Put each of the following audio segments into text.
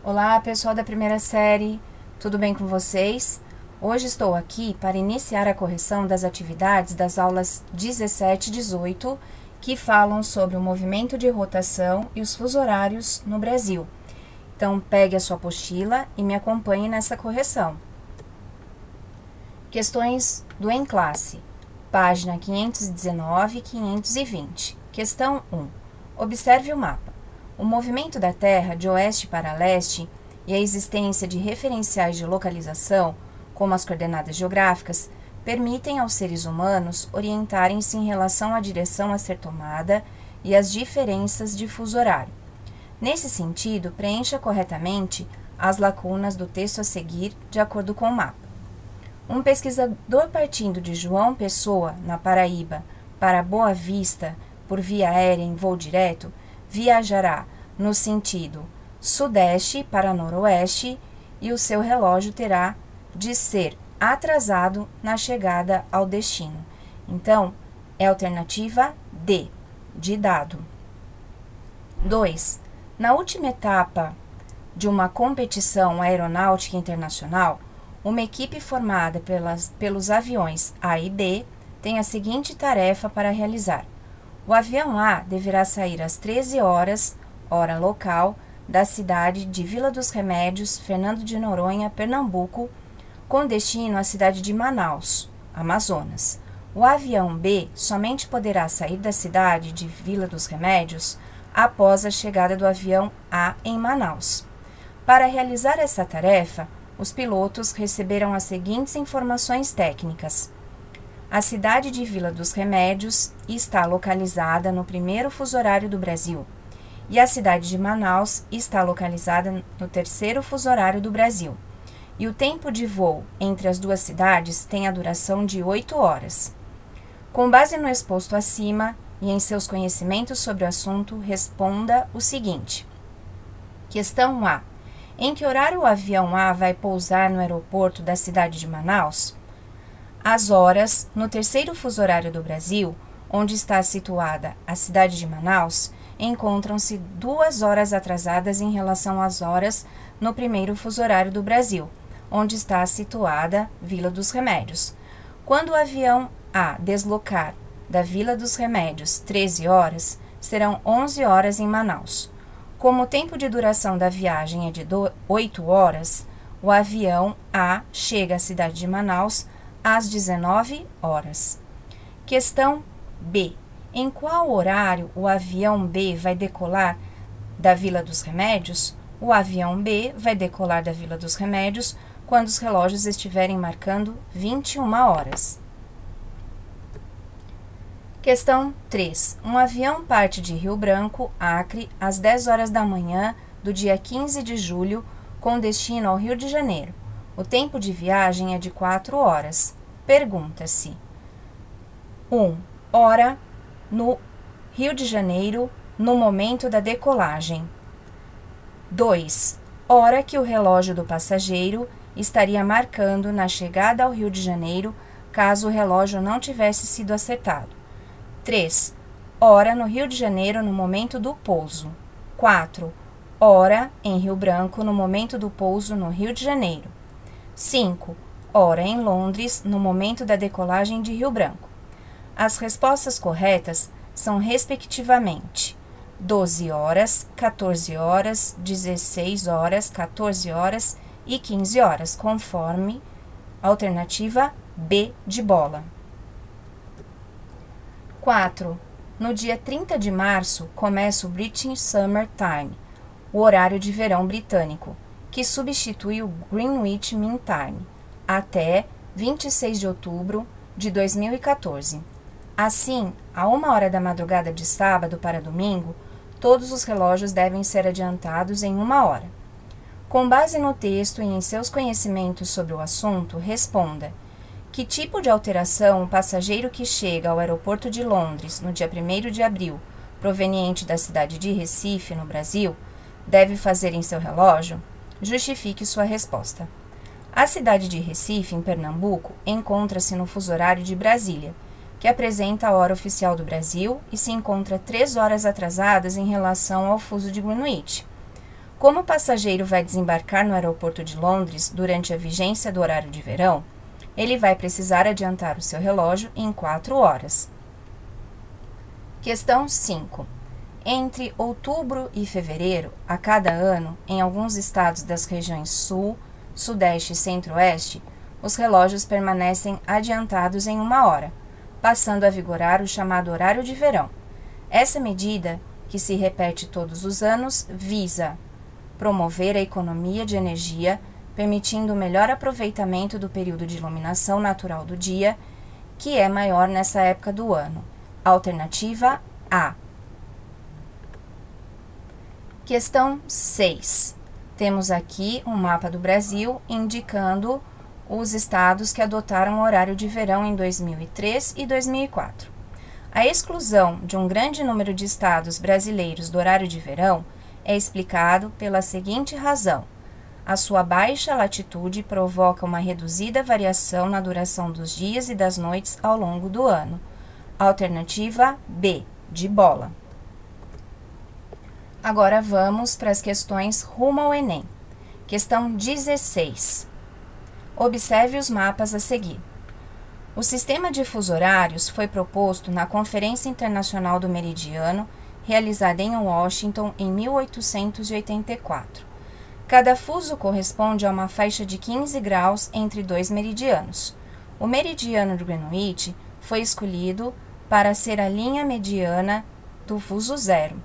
Olá, pessoal da primeira série, tudo bem com vocês? Hoje estou aqui para iniciar a correção das atividades das aulas 17 e 18, que falam sobre o movimento de rotação e os fusos horários no Brasil. Então, pegue a sua apostila e me acompanhe nessa correção. Questões do Em Classe, página 519 e 520. Questão 1. Observe o mapa. O movimento da Terra de oeste para leste e a existência de referenciais de localização, como as coordenadas geográficas, permitem aos seres humanos orientarem-se em relação à direção a ser tomada e às diferenças de fuso horário. Nesse sentido, preencha corretamente as lacunas do texto a seguir, de acordo com o mapa. Um pesquisador partindo de João Pessoa, na Paraíba, para Boa Vista, por via aérea em voo direto, viajará no sentido sudeste para noroeste e o seu relógio terá de ser atrasado na chegada ao destino. Então, é a alternativa D, de dado. 2. Na última etapa de uma competição aeronáutica internacional, uma equipe formada pelos aviões A e B tem a seguinte tarefa para realizar. O avião A deverá sair às 13 horas, hora local, da cidade de Vila dos Remédios, Fernando de Noronha, Pernambuco, com destino à cidade de Manaus, Amazonas. O avião B somente poderá sair da cidade de Vila dos Remédios após a chegada do avião A em Manaus. Para realizar essa tarefa, os pilotos receberam as seguintes informações técnicas. A cidade de Vila dos Remédios está localizada no primeiro fuso horário do Brasil e a cidade de Manaus está localizada no terceiro fuso horário do Brasil. E o tempo de voo entre as duas cidades tem a duração de 8 horas. Com base no exposto acima e em seus conhecimentos sobre o assunto, responda o seguinte. Questão A. Em que horário o avião A vai pousar no aeroporto da cidade de Manaus? As horas, no terceiro fuso horário do Brasil, onde está situada a cidade de Manaus, encontram-se 2 horas atrasadas em relação às horas no primeiro fuso horário do Brasil, onde está situada Vila dos Remédios. Quando o avião A deslocar da Vila dos Remédios 13 horas, serão 11 horas em Manaus. Como o tempo de duração da viagem é de 8 horas, o avião A chega à cidade de Manaus às 19 horas. Questão B. Em qual horário o avião B vai decolar da Vila dos Remédios? O avião B vai decolar da Vila dos Remédios quando os relógios estiverem marcando 21 horas. Questão 3. Um avião parte de Rio Branco, Acre, às 10 horas da manhã do dia 15 de julho, com destino ao Rio de Janeiro. O tempo de viagem é de 4 horas. Pergunta-se: 1. Hora no Rio de Janeiro no momento da decolagem. 2. Hora que o relógio do passageiro estaria marcando na chegada ao Rio de Janeiro, caso o relógio não tivesse sido acertado. 3. Hora no Rio de Janeiro no momento do pouso. 4. Hora em Rio Branco no momento do pouso no Rio de Janeiro. 5. Hora em Londres no momento da decolagem de Rio Branco. As respostas corretas são, respectivamente, 12 horas, 14 horas, 16 horas, 14 horas e 15 horas, conforme a alternativa B de bola. 4. No dia 30 de março, começa o British Summer Time, o horário de verão britânico, que substitui o Greenwich Mean Time, até 26 de outubro de 2014. Assim, a 1 hora da madrugada de sábado para domingo, todos os relógios devem ser adiantados em 1 hora. Com base no texto e em seus conhecimentos sobre o assunto, responda: que tipo de alteração o passageiro que chega ao aeroporto de Londres no dia 1º de abril, proveniente da cidade de Recife, no Brasil, deve fazer em seu relógio? Justifique sua resposta. A cidade de Recife, em Pernambuco, encontra-se no fuso horário de Brasília, que apresenta a hora oficial do Brasil e se encontra 3 horas atrasadas em relação ao fuso de Greenwich. Como o passageiro vai desembarcar no aeroporto de Londres durante a vigência do horário de verão, ele vai precisar adiantar o seu relógio em 4 horas. Questão 5. Entre outubro e fevereiro, a cada ano, em alguns estados das regiões Sul, Sudeste e Centro-Oeste, os relógios permanecem adiantados em 1 hora, passando a vigorar o chamado horário de verão. Essa medida, que se repete todos os anos, visa promover a economia de energia, permitindo o melhor aproveitamento do período de iluminação natural do dia, que é maior nessa época do ano. Alternativa A. Questão 6. Temos aqui um mapa do Brasil indicando os estados que adotaram o horário de verão em 2003 e 2004. A exclusão de um grande número de estados brasileiros do horário de verão é explicado pela seguinte razão: a sua baixa latitude provoca uma reduzida variação na duração dos dias e das noites ao longo do ano. Alternativa B, de bola. Agora vamos para as questões rumo ao Enem. Questão 16. Observe os mapas a seguir. O sistema de fuso horários foi proposto na Conferência Internacional do Meridiano, realizada em Washington em 1884. Cada fuso corresponde a uma faixa de 15 graus entre 2 meridianos. O meridiano de Greenwich foi escolhido para ser a linha mediana do fuso zero.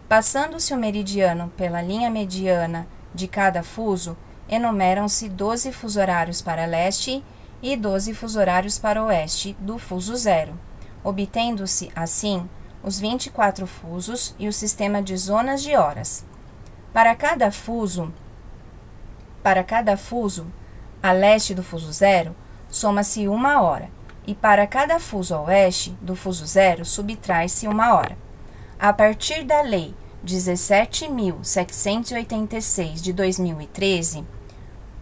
Passando-se o meridiano pela linha mediana de cada fuso, enumeram-se 12 fuso horários para leste e 12 fuso horários para oeste do fuso zero, obtendo-se, assim, os 24 fusos e o sistema de zonas de horas. Para cada fuso a leste do fuso zero, soma-se 1 hora, e para cada fuso a oeste do fuso zero, subtrai-se 1 hora. A partir da Lei 17.786 de 2013,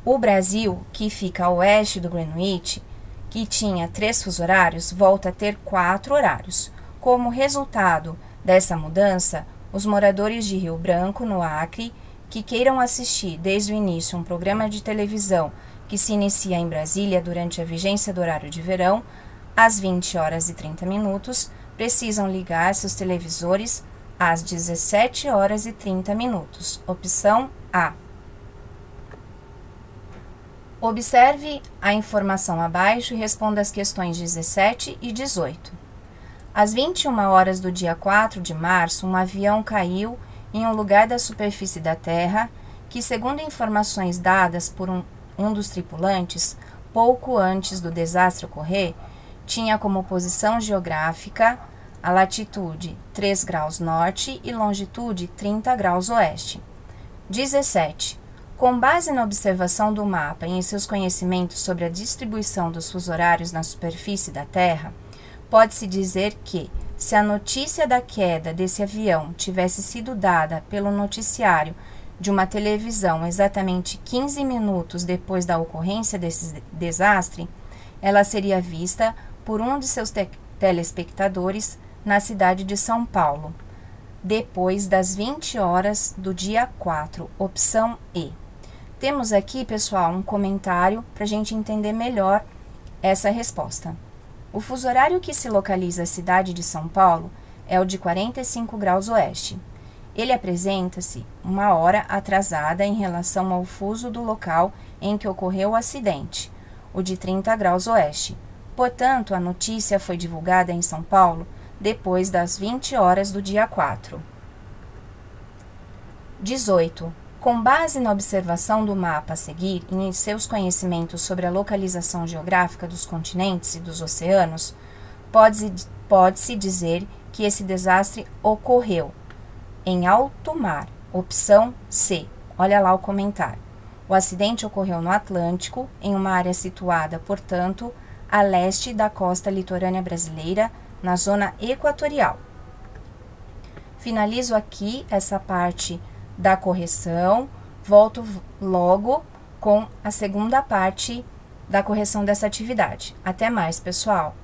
o Brasil, que fica a oeste do Greenwich, que tinha 3 fuso horários, volta a ter 4 horários. Como resultado dessa mudança, os moradores de Rio Branco, no Acre, que queiram assistir desde o início um programa de televisão que se inicia em Brasília durante a vigência do horário de verão, às 20 horas e 30 minutos, precisam ligar seus televisores às 17 horas e 30 minutos. Opção A. Observe a informação abaixo e responda as questões 17 e 18. Às 21 horas do dia 4 de março, um avião caiu em um lugar da superfície da Terra que, segundo informações dadas por um dos tripulantes, pouco antes do desastre ocorrer, tinha como posição geográfica a latitude 3 graus norte e longitude 30 graus oeste. 17. Com base na observação do mapa e em seus conhecimentos sobre a distribuição dos fusos horários na superfície da Terra, pode-se dizer que, se a notícia da queda desse avião tivesse sido dada pelo noticiário de uma televisão exatamente 15 minutos depois da ocorrência desse desastre, ela seria vista por um de seus telespectadores na cidade de São Paulo, depois das 20 horas do dia 4, opção E. Temos aqui, pessoal, um comentário para a gente entender melhor essa resposta. O fuso horário que se localiza a cidade de São Paulo é o de 45 graus oeste. Ele apresenta-se 1 hora atrasada em relação ao fuso do local em que ocorreu o acidente, o de 30 graus oeste. Portanto, a notícia foi divulgada em São Paulo depois das 20 horas do dia 4. 18. Com base na observação do mapa a seguir e em seus conhecimentos sobre a localização geográfica dos continentes e dos oceanos, pode-se dizer que esse desastre ocorreu em alto mar, opção C. Olha lá o comentário. O acidente ocorreu no Atlântico, em uma área situada, portanto, a leste da costa litorânea brasileira, na zona equatorial. Finalizo aqui essa parte da correção, volto logo com a segunda parte da correção dessa atividade. Até mais, pessoal!